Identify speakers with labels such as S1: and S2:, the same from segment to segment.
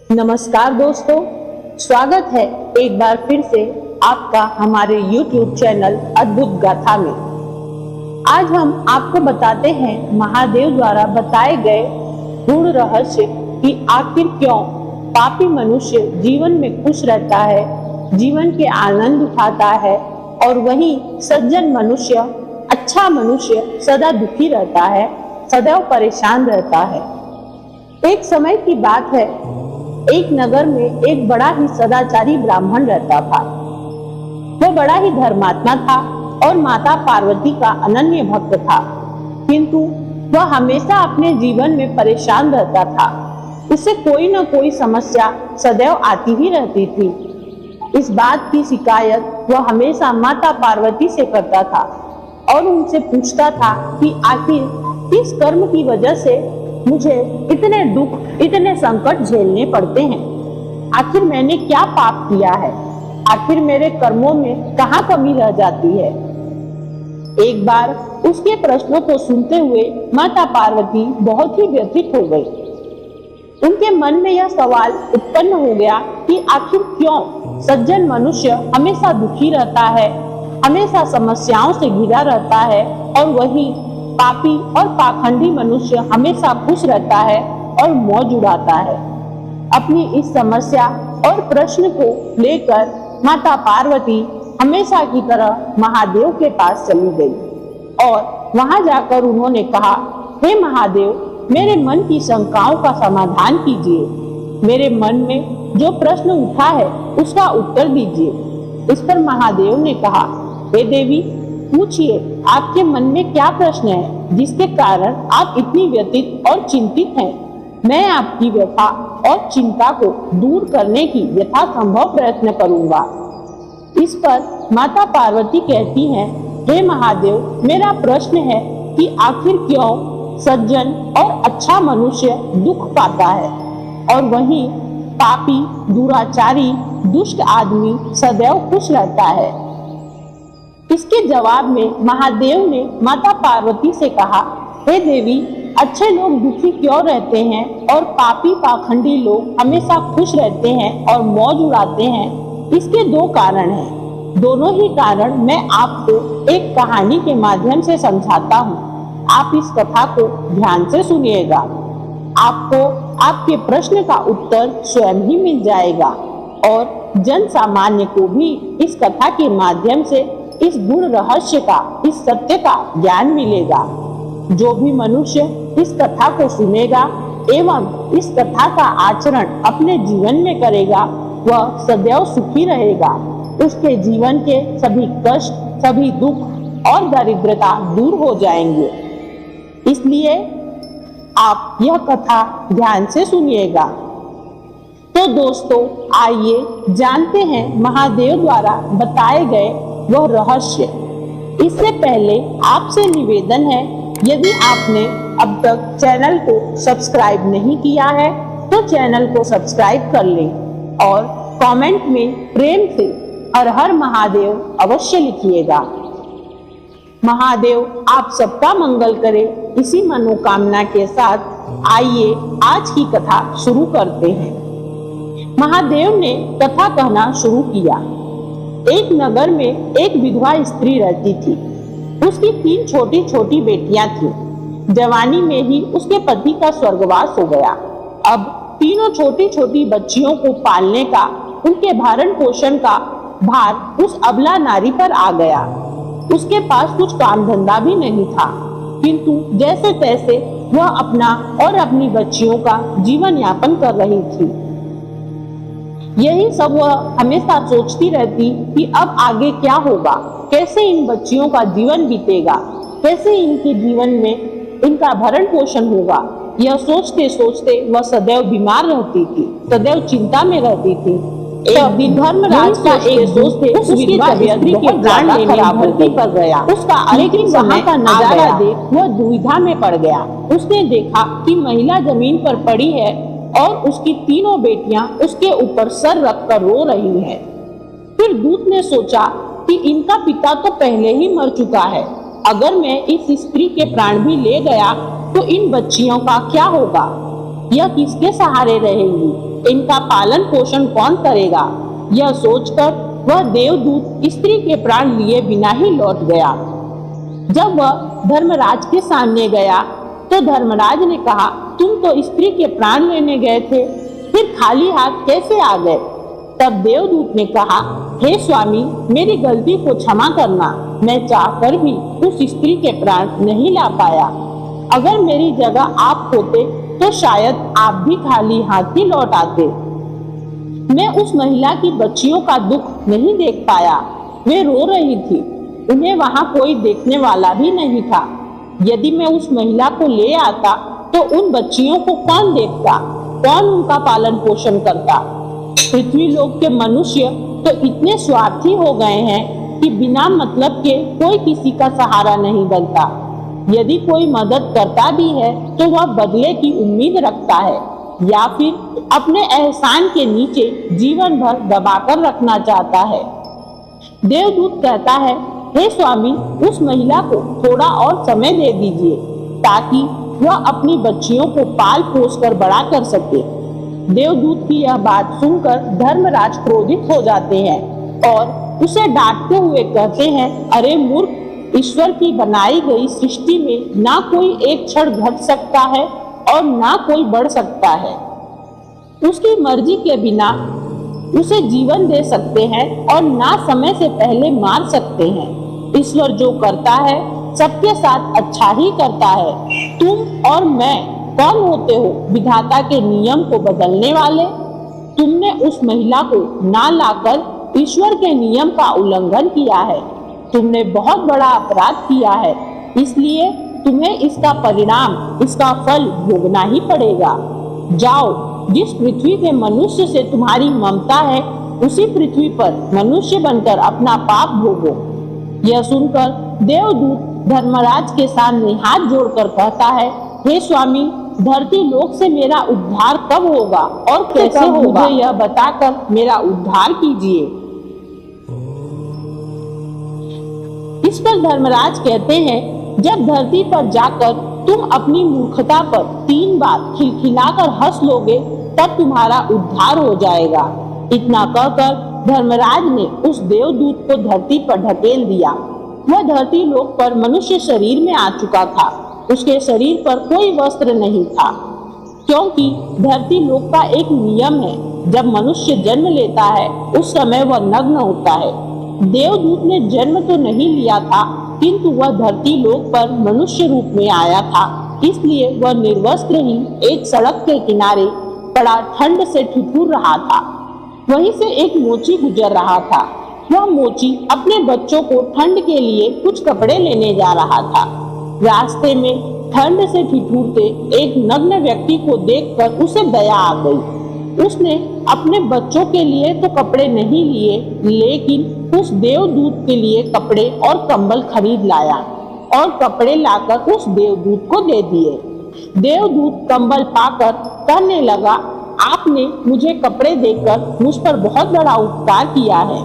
S1: नमस्कार दोस्तों, स्वागत है एक बार फिर से आपका हमारे YouTube चैनल अद्भुत गाथा में। आज हम आपको बताते हैं महादेव द्वारा बताए गए गूढ़ रहस्य कि आखिर क्यों पापी मनुष्य जीवन में खुश रहता है, जीवन के आनंद उठाता है, और वही सज्जन मनुष्य, अच्छा मनुष्य सदा दुखी रहता है, सदैव परेशान रहता है। एक समय की बात है, एक नगर में एक बड़ा ही सदाचारी ब्राह्मण रहता था। वह बड़ा ही धर्मात्मा था और माता पार्वती का अनन्य भक्त था, किंतु वह हमेशा अपने जीवन में परेशान रहता था। उसे कोई न कोई समस्या सदैव आती ही रहती थी। इस बात की शिकायत वह हमेशा माता पार्वती से करता था और उनसे पूछता था कि आखिर किस कर्म की वजह से मुझे इतने दुख, इतने संकट झेलने पड़ते हैं। आखिर मैंने क्या पाप किया है, आखिर मेरे कर्मों में कहाँ कमी रह जाती है। एक बार उसके प्रश्नों को सुनते हुए माता पार्वती बहुत ही व्यथित हो गई। उनके मन में यह सवाल उत्पन्न हो गया कि आखिर क्यों सज्जन मनुष्य हमेशा दुखी रहता है, हमेशा समस्याओं से घिरा रहता है, और वही पापी और पाखंडी मनुष्य हमेशा खुश रहता है और मौज उड़ाता है। अपनी इस समस्या और प्रश्न को लेकर माता पार्वती हमेशा की तरह महादेव के पास चली गई और वहां जाकर उन्होंने कहा, हे महादेव, मेरे मन की शंकाओं का समाधान कीजिए। मेरे मन में जो प्रश्न उठा है उसका उत्तर दीजिए। इस पर महादेव ने कहा, हे देवी, पूछिए, आपके मन में क्या प्रश्न है जिसके कारण आप इतनी व्यथित और चिंतित हैं। मैं आपकी व्यथा और चिंता को दूर करने की यथासंभव प्रयत्न करूंगा। इस पर माता पार्वती कहती हैं, हे महादेव, मेरा प्रश्न है कि आखिर क्यों सज्जन और अच्छा मनुष्य दुख पाता है और वहीं पापी, दुराचारी, दुष्ट आदमी सदैव खुश रहता है। इसके जवाब में महादेव ने माता पार्वती से कहा, हे देवी, अच्छे लोग दुखी क्यों रहते हैं और पापी पाखंडी लोग हमेशा खुश रहते हैं और मौज उड़ाते हैं। इसके दो कारण हैं। दोनों ही कारण मैं आपको एक कहानी के माध्यम से समझाता हूँ। आप इस कथा को ध्यान से सुनिएगा। आपको आपके प्रश्न का उत्तर स्वयं ही मिल जाएगा और जन सामान्य को भी इस कथा के माध्यम से इस गूढ़ रहस्य का, इस सत्य का ज्ञान मिलेगा। जो भी मनुष्य इस कथा को सुनेगा एवं इस कथा का आचरण अपने जीवन में करेगा, वह सदैव सुखी रहेगा। उसके जीवन के सभी कष्ट, सभी दुख और दरिद्रता दूर हो जाएंगे। इसलिए आप यह कथा ध्यान से सुनिएगा। तो दोस्तों, आइए जानते हैं महादेव द्वारा बताए गए वह रहस्य। इससे पहले आपसे निवेदन है, यदि आपने अब तक चैनल को सब्सक्राइब नहीं किया है तो चैनल को सब्सक्राइब कर लें और कमेंट में प्रेम से हर हर महादेव अवश्य लिखिएगा। महादेव आप सबका मंगल करे, इसी मनोकामना के साथ आइए आज की कथा शुरू करते हैं। महादेव ने कथा कहना शुरू किया। एक नगर में एक विधवा स्त्री रहती थी। उसकी 3 छोटी छोटी बेटियां थीं। जवानी में ही उसके पति का स्वर्गवास हो गया। अब तीनों छोटी छोटी बच्चियों को पालने का, उनके भरण पोषण का भार उस अबला नारी पर आ गया। उसके पास कुछ काम धंधा भी नहीं था, किंतु जैसे तैसे वह अपना और अपनी बच्चियों का जीवन यापन कर रही थी। यही सब वह हमेशा सोचती रहती कि अब आगे क्या होगा, कैसे इन बच्चियों का जीवन बीतेगा, कैसे इनके जीवन में इनका भरण पोषण होगा। यह सोचते सोचते वह सदैव बीमार रहती थी, सदैव चिंता में रहती थी। एक दिन धर्मराज का एक दोस्त थे, उसकी तबीयत के प्राण लेने धरती पर गया। उसका लेकिन वहाँ का नजारा देख वह दुविधा में पड़ गया। उसने देखा कि महिला जमीन पर पड़ी है और उसकी तीनों बेटियां उसके ऊपर सर रखकर रो रही हैं। फिर दूत ने सोचा कि इनका पिता तो पहले ही मर चुका है। अगर मैं इस स्त्री के प्राण भी ले गया तो इन बच्चियों का क्या होगा? यह किसके सहारे रहेंगी? इनका पालन पोषण कौन करेगा? यह सोचकर वह देवदूत स्त्री के प्राण लिए बिना ही लौट गया। जब वह धर्मराज के सामने गया तो धर्मराज ने कहा, तुम तो स्त्री के प्राण लेने गए थे, फिर खाली हाथ कैसे आ गए? तब देवदूत ने कहा, हे स्वामी, मेरी गलती को क्षमा करना, मैं चाहकर भी उस स्त्री के प्राण नहीं ला पाया। अगर मेरी जगह आप होते तो शायद आप भी खाली हाथ ही लौट आते। मैं उस महिला की बच्चियों का दुख नहीं देख पाया, वे रो रही थी, उन्हें वहां कोई देखने वाला भी नहीं था। यदि मैं उस महिला को ले आता तो उन बच्चियों को कौन देखता, कौन उनका पालन पोषण करता? पृथ्वी लोक के मनुष्य तो इतने स्वार्थी हो गए हैं कि बिना मतलब के कोई किसी का सहारा नहीं बनता। यदि कोई मदद करता भी है तो वह बदले की उम्मीद रखता है या फिर अपने एहसान के नीचे जीवन भर दबाकर रखना चाहता है। देवदूत कहता है, हे स्वामी, उस महिला को थोड़ा और समय दे दीजिए ताकि वह अपनी बच्चियों को पाल पोस कर बड़ा कर सके। देवदूत की यह बात सुनकर धर्मराज क्रोधित हो जाते हैं और उसे डांटते हुए कहते हैं, अरे मूर्ख, ईश्वर की बनाई गई सृष्टि में ना कोई एक क्षण घट सकता है और ना कोई बढ़ सकता है। उसकी मर्जी के बिना उसे जीवन दे सकते हैं और ना समय से पहले मार सकते हैं। ईश्वर जो करता है सबके साथ अच्छा ही करता है। तुम और मैं कौन होते हो विधाता के नियम को बदलने वाले? तुमने उस महिला को ना लाकर ईश्वर के नियम का उल्लंघन किया है। तुमने बहुत बड़ा अपराध किया है, इसलिए तुम्हें इसका परिणाम, इसका फल भोगना ही पड़ेगा। जाओ, जिस पृथ्वी के मनुष्य से तुम्हारी ममता है उसी पृथ्वी पर मनुष्य बनकर अपना पाप भोगो। यह सुनकर देवदूत धर्मराज के सामने हाथ जोड़कर कहता है, हे स्वामी, धरती लोक से मेरा उद्धार कब होगा और कैसे होगा? मुझे यह बताकर मेरा उद्धार कीजिए। इस पर धर्मराज कहते हैं, जब धरती पर जाकर तुम अपनी मूर्खता पर 3 बार खिलखिलाकर हंस लोगे तब तुम्हारा उद्धार हो जाएगा। इतना कहकर धर्मराज ने उस देवदूत को धरती पर ढकेल दिया। वह धरती लोक पर मनुष्य शरीर में आ चुका था। उसके शरीर पर कोई वस्त्र नहीं था, क्योंकि धरती लोक का एक नियम है, जब मनुष्य जन्म लेता है उस समय वह नग्न होता है। देवदूत ने जन्म तो नहीं लिया था, किंतु वह धरती लोक पर मनुष्य रूप में आया था, इसलिए वह निर्वस्त्र ही एक सड़क के किनारे पड़ा ठंड से ठिठुर रहा था। वहीं से एक मोची गुजर रहा था। वह मोची अपने बच्चों को ठंड के लिए कुछ कपड़े लेने जा रहा था। रास्ते में ठंड से ठिठुरते एक नग्न व्यक्ति को देखकर उसे दया आ गई। उसने अपने बच्चों के लिए तो कपड़े नहीं लिए, लेकिन उस देवदूत के लिए कपड़े और कंबल खरीद लाया और कपड़े लाकर उस देवदूत को दे दिए। देवदूत कंबल पाकर कहने लगा, आपने मुझे कपड़े देकर मुझ पर बहुत बड़ा उपकार किया है,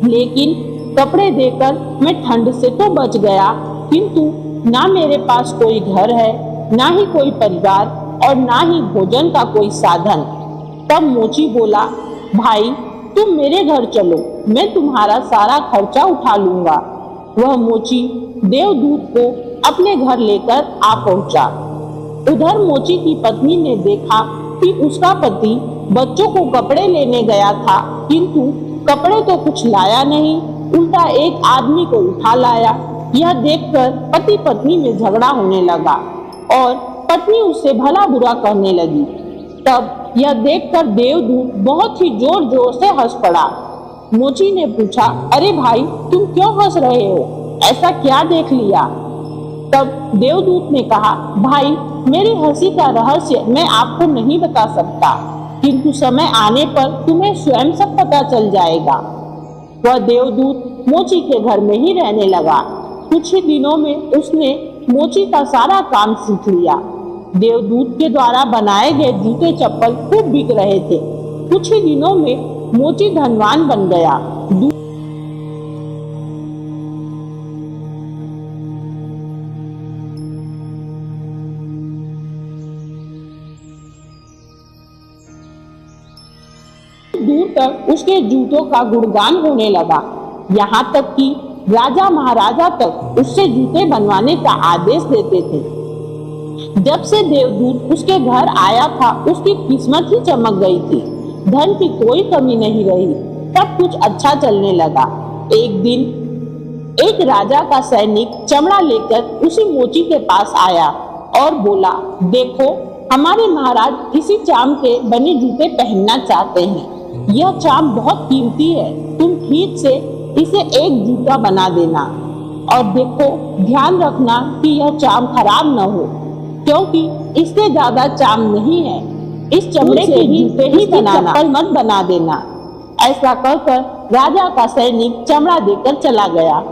S1: लेकिन कपड़े देकर मैं ठंड से तो बच गया, किंतु ना मेरे पास कोई घर है, ना ही कोई परिवार और ना ही भोजन का कोई साधन। तब मोची बोला, भाई तुम मेरे घर चलो, मैं तुम्हारा सारा खर्चा उठा लूंगा। वह मोची देवदूत को अपने घर लेकर आ पहुंचा। उधर मोची की पत्नी ने देखा कि उसका पति बच्चों को कपड़े लेने गया था, किंतु कपड़े तो कुछ लाया नहीं, उल्टा एक आदमी को उठा लाया। यह देखकर पति पत्नी में झगड़ा होने लगा और पत्नी उससे भला बुरा कहने लगी। तब यह देखकर देवदूत बहुत ही जोर जोर से हंस पड़ा। मोची ने पूछा, अरे भाई तुम क्यों हंस रहे हो, ऐसा क्या देख लिया? तब देवदूत ने कहा, भाई मेरी हंसी का रहस्य मैं आपको नहीं बता सकता, किंतु समय आने पर तुम्हें स्वयं सब पता चल जाएगा। वह देवदूत मोची के घर में ही रहने लगा। कुछ ही दिनों में उसने मोची का सारा काम सीख लिया। देवदूत के द्वारा बनाए गए जूते चप्पल खूब बिक रहे थे। कुछ ही दिनों में मोची धनवान बन गया। दूर तक उसके जूतों का गुणगान होने लगा। यहाँ तक कि राजा महाराजा तक उससे जूते बनवाने का आदेश देते थे। जब से देवदूत उसके घर आया था, उसकी किस्मत ही चमक गई थी। धन की कोई कमी नहीं रही, सब कुछ अच्छा चलने लगा। एक दिन एक राजा का सैनिक चमड़ा लेकर उसी मोची के पास आया और बोला, देखो हमारे महाराज इसी चाम के बने जूते पहनना चाहते हैं। यह चाम बहुत कीमती है, तुम ठीक से इसे एक जूता बना देना। और देखो ध्यान रखना कि यह चाम खराब न हो, क्योंकि इससे ज्यादा चाम नहीं है। इस चमड़े के जूते ही बनाना, चप्पल मत बना देना। ऐसा कहकर राजा का सैनिक चमड़ा देकर चला गया।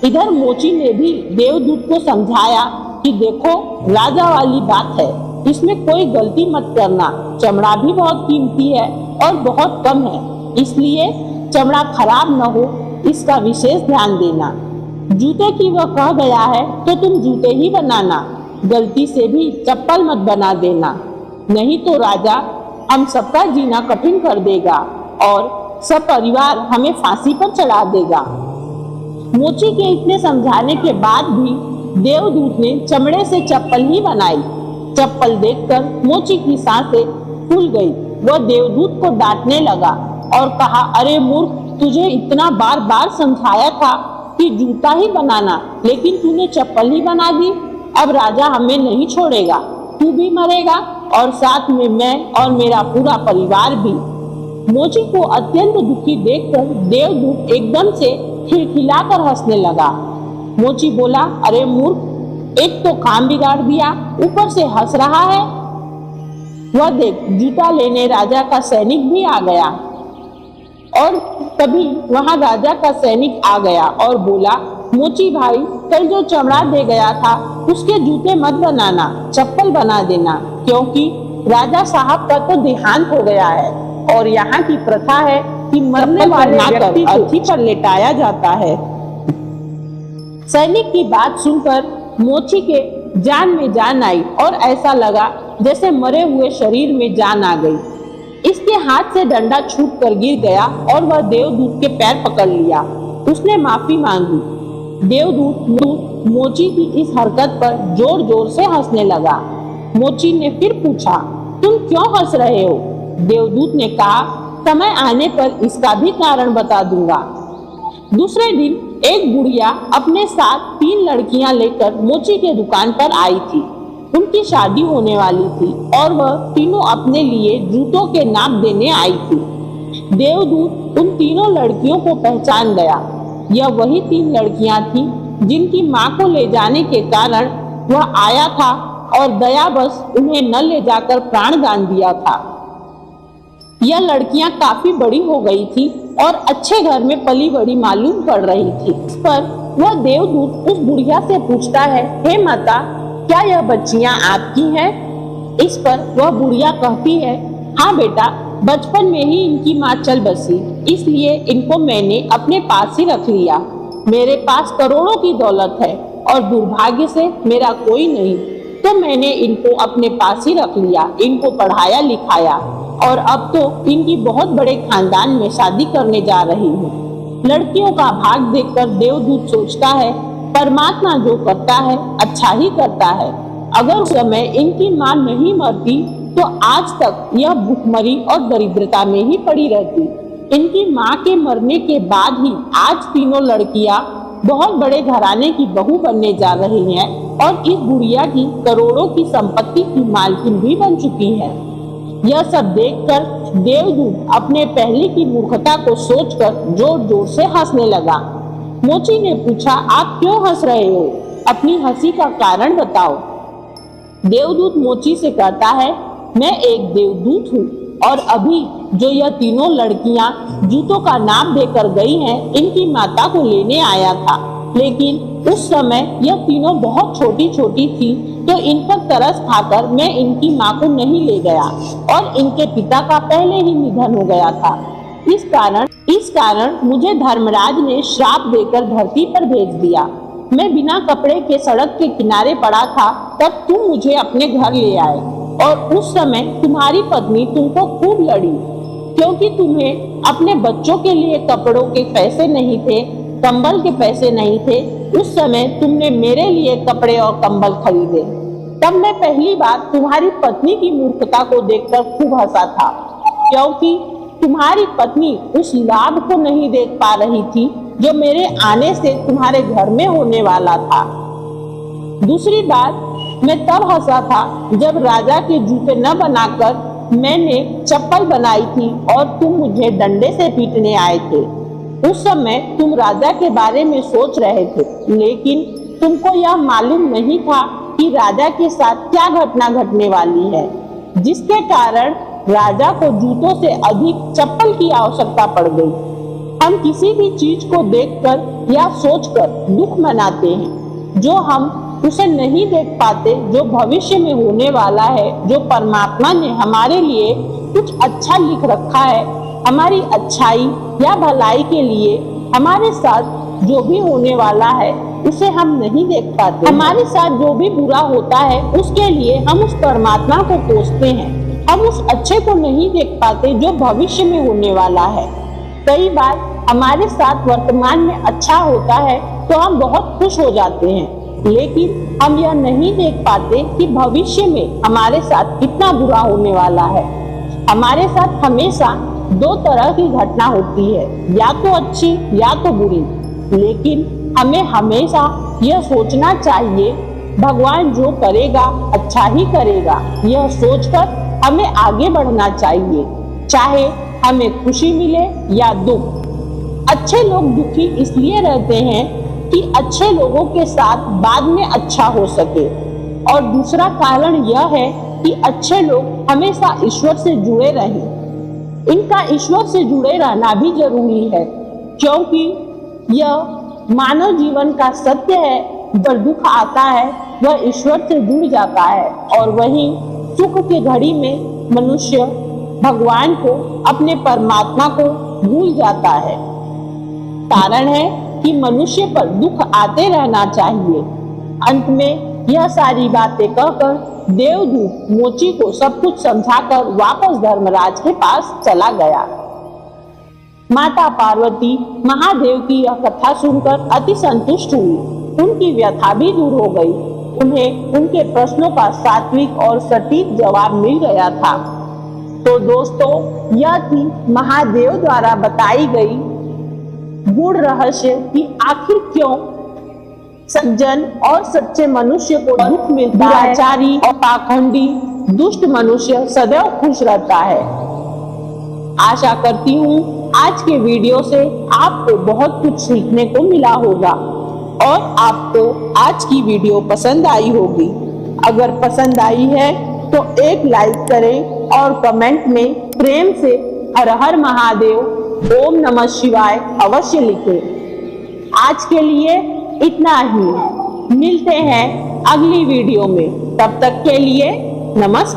S1: इधर मोची ने भी देवदूत को समझाया कि देखो राजा वाली बात है, इसमें कोई गलती मत करना। चमड़ा भी बहुत कीमती है और बहुत कम है, इसलिए चमड़ा खराब न हो इसका विशेष ध्यान देना। जूते की वह कह गया है तो तुम जूते ही बनाना, गलती से भी चप्पल मत बना देना, नहीं तो राजा हम सबका जीना कठिन कर देगा और सब परिवार हमें फांसी पर चढ़ा देगा। मोची के इतने समझाने के बाद भी देवदूत ने चमड़े से चप्पल ही बनाई। चप्पल देखकर मोची की सांसें फूल गई। वह देवदूत को डांटने लगा और कहा, अरे मूर्ख, तुझे इतना बार बार समझाया था कि जूता ही बनाना, लेकिन तूने चप्पल ही बना दी। अब राजा हमें नहीं छोड़ेगा, तू भी मरेगा और साथ में मैं और मेरा पूरा परिवार भी। मोची को अत्यंत दुखी देखकर देवदूत एकदम से खिलखिलाकर हंसने लगा। मोची बोला, अरे मूर्ख, एक तो काम बिगाड़ दिया, ऊपर से हंस रहा है। वह देख जूता लेने राजा का सैनिक भी आ गया और तभी वहां राजा का सैनिक आ गया और बोला, मोची भाई, कल जो चमड़ा दे गया था उसके जूते मत बनाना, चप्पल बना देना, क्योंकि राजा साहब का तो देहांत हो गया है और यहाँ की प्रथा है कि मरने वाले व्यक्ति को अर्थी पर लेटाया जाता है। सैनिक की बात सुनकर मोची के जान में जान आई और ऐसा लगा जैसे मरे हुए शरीर में जान आ गई। इसके हाथ से डंडा छूट कर गिर गया और वह देवदूत के पैर पकड़ लिया। उसने माफी मांगी। देवदूत मोची की इस हरकत पर जोर जोर से हंसने लगा। मोची ने फिर पूछा, तुम क्यों हंस रहे हो? देवदूत ने कहा, समय आने पर इसका भी कारण बता दूंगा। दूसरे दिन एक बुढ़िया अपने साथ 3 लड़कियां लेकर मोची के दुकान पर आई थी। उनकी शादी होने वाली थी और वह तीनों अपने लिए जूतों के नाप देने आई थी। देवदूत उन तीनों लड़कियों को पहचान गया। यह वही 3 लड़कियां थीं जिनकी मां को ले जाने के कारण वह आया था और दयावश उन्हें न ले जाकर प्राणदान दिया था। यह लड़कियां काफी बड़ी हो गई थी और अच्छे घर में पली बड़ी मालूम पड़ रही थी। इस पर वह देवदूत उस बुढ़िया से पूछता है, हे माता, क्या यह बच्चियां आपकी हैं? इस पर वह बुढ़िया कहती है, हाँ बेटा, बचपन में ही इनकी माँ चल बसी, इसलिए इनको मैंने अपने पास ही रख लिया। मेरे पास करोड़ों की दौलत है और दुर्भाग्य से मेरा कोई नहीं, तो मैंने इनको अपने पास ही रख लिया, इनको पढ़ाया लिखाया और अब तो इनकी बहुत बड़े खानदान में शादी करने जा रही हूँ। लड़कियों का भाग देखकर देवदूत सोचता है, परमात्मा जो करता है अच्छा ही करता है। अगर उस समय इनकी मां नहीं मरती तो आज तक यह भूखमरी और दरिद्रता में ही पड़ी रहती। इनकी मां के मरने के बाद ही आज तीनों लड़कियां बहुत बड़े घराने की बहू बनने जा रही हैं और इस बुढ़िया की करोड़ों की संपत्ति की मालकिन भी बन चुकी है। यह सब देखकर देवदूत अपने पहले की मूर्खता को सोचकर जोर जोर से हंसने लगा। मोची ने पूछा, आप क्यों हंस रहे हो? अपनी हंसी का कारण बताओ। देवदूत मोची से कहता है, मैं एक देवदूत हूँ और अभी जो यह तीनों लड़कियां जूतों का नाप देकर गई हैं, इनकी माता को लेने आया था, लेकिन उस समय यह तीनों बहुत छोटी छोटी थी, तो इन पर तरस खाकर मैं इनकी माँ को नहीं ले गया और इनके पिता का पहले ही निधन हो गया था। इस कारण मुझे धर्मराज ने श्राप देकर धरती पर भेज दिया। मैं बिना कपड़े के सड़क के किनारे पड़ा था, तब तुम मुझे अपने घर ले आए और उस समय तुम्हारी पत्नी तुमको खूब लड़ी, क्योंकि तुम्हें अपने बच्चों के लिए कपड़ों के पैसे नहीं थे, कंबल के पैसे नहीं थे। उस समय तुमने मेरे लिए कपड़े और कंबल खरीदे। तब मैं पहली बार तुम्हारी पत्नी की मूर्खता को देखकर खूब हंसा था, क्योंकि तुम्हारी पत्नी उस लाभ को नहीं देख पा रही थी जो मेरे आने से तुम्हारे घर में होने वाला था। दूसरी बात, मैं तब हंसा था जब राजा के जूते न बनाकर मैंने चप्पल बनाई थी और तुम मुझे डंडे से पीटने आए थे। उस समय तुम राजा के बारे में सोच रहे थे, लेकिन तुमको यह मालूम नहीं था कि राजा के साथ क्या घटना घटने वाली है, जिसके कारण राजा को जूतों से अधिक चप्पल की आवश्यकता पड़ गई। हम किसी भी चीज को देखकर या सोचकर दुख मनाते हैं जो हम उसे नहीं देख पाते, जो भविष्य में होने वाला है, जो परमात्मा ने हमारे लिए कुछ अच्छा लिख रखा है, हमारी अच्छाई या भलाई के लिए। हमारे साथ जो भी होने वाला है उसे हम नहीं देख पाते। हमारे साथ जो भी बुरा होता है उसके लिए हम उस परमात्मा को कोसते हैं। हम उस अच्छे को नहीं देख पाते जो भविष्य में होने वाला है। कई बार हमारे साथ वर्तमान में अच्छा होता है तो हम बहुत खुश हो जाते हैं, लेकिन हम यह नहीं देख पाते कि भविष्य में हमारे साथ कितना बुरा होने वाला है। हमारे साथ हमेशा दो तरह की घटना होती है, या तो अच्छी या तो बुरी, लेकिन हमें हमेशा यह सोचना चाहिए भगवान जो करेगा अच्छा ही करेगा। यह सोचकर हमें आगे बढ़ना चाहिए, चाहे हमें खुशी मिले या दुख। अच्छे लोग दुखी इसलिए रहते हैं कि अच्छे लोगों के साथ बाद में अच्छा हो सके, और दूसरा कारण यह है कि अच्छे लोग हमेशा ईश्वर से जुड़े रहें। इनका ईश्वर से जुड़े रहना भी जरूरी है, क्योंकि यह मानव जीवन का सत्य है। जब दुख आता है वह ईश्वर से जुड़ जाता है, और वहीं सुख की घड़ी में मनुष्य भगवान को, अपने परमात्मा को भूल जाता है। कारण है कि मनुष्य पर दुख आते रहना चाहिए। अंत में यह सारी बातें कहकर देवदूत मोची को सब कुछ समझाकर वापस धर्मराज के पास चला गया। माता पार्वती महादेव की यह कथा सुनकर अति संतुष्ट हुई। उनकी व्यथा भी दूर हो गई। उन्हें उनके प्रश्नों का सात्विक और सटीक जवाब मिल गया था। तो दोस्तों, यह थी महादेव द्वारा बताई गई गूढ़ रहस्य कि आखिर क्यों सज्जन और सच्चे मनुष्य को दुख मिलता है, दुराचारी और पाखंडी दुष्ट मनुष्य सदैव खुश रहता है। आशा करती हूँ आज के वीडियो से आपको बहुत कुछ सीखने को मिला होगा और आपको आज की वीडियो पसंद आई होगी। अगर पसंद आई है तो एक लाइक करें और कमेंट में प्रेम से हर हर महादेव, ओम नमः शिवाय अवश्य लिखें। आज के लिए इतना ही। मिलते हैं अगली वीडियो में। तब तक के लिए नमस्कार।